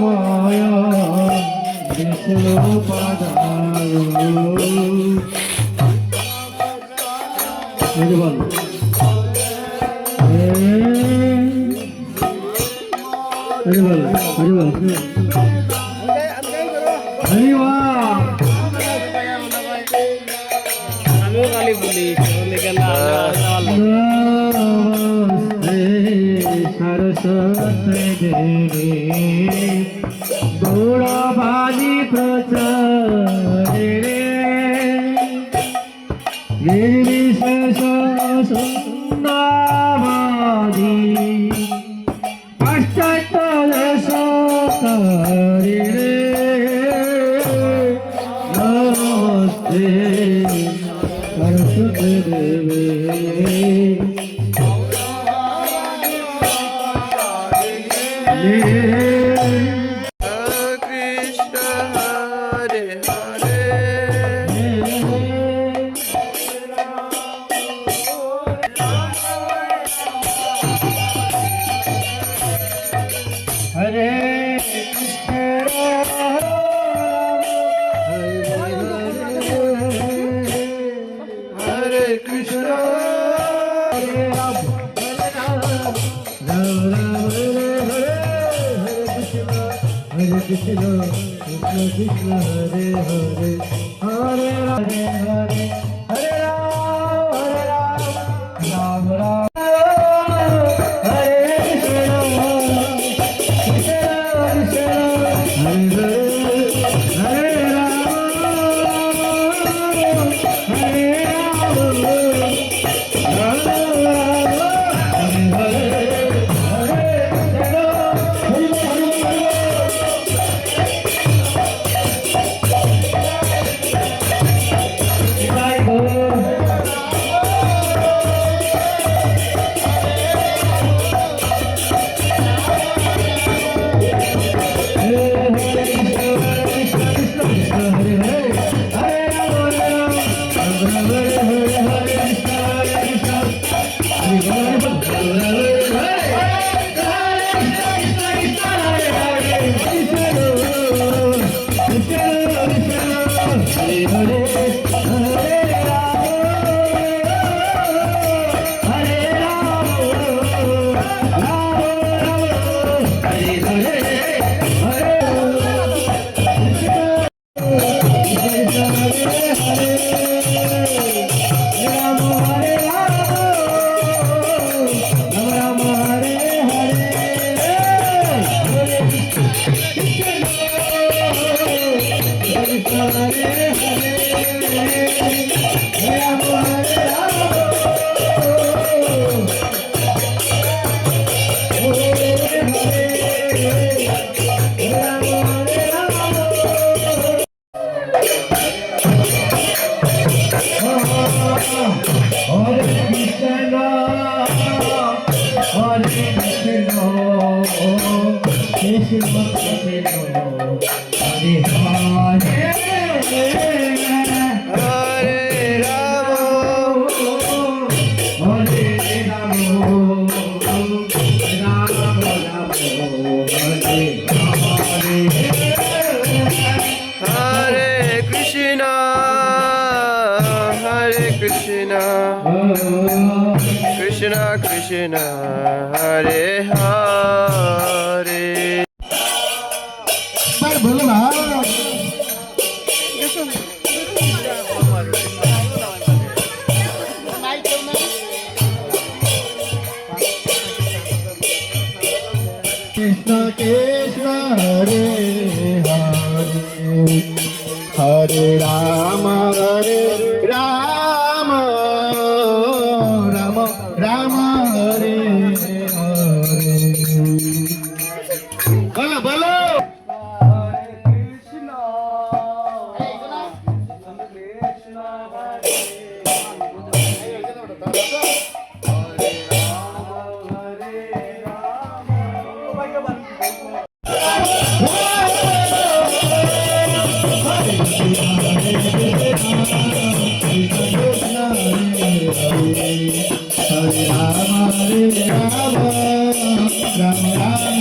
ভয় বিষ্ণু পদায় বল सरस्वती देवी गौरवाणी प्रचारे निर्विशेष सुन्नावादी पाश्चात्य देशकारी नमस्ते सरस्वती देवी Krishna Krishna Hare Hare Hare Hare Hare Hare Ram Ram Ram Hare Krishna Krishna Krishna Hare Hare Hare Krishna Krishna Hare Hare बोलो ना Krishna Krishna Hare Hare Hare Rama Hare Rama Rama Rama Hare Hare Bolo bolo Hare Rama Rama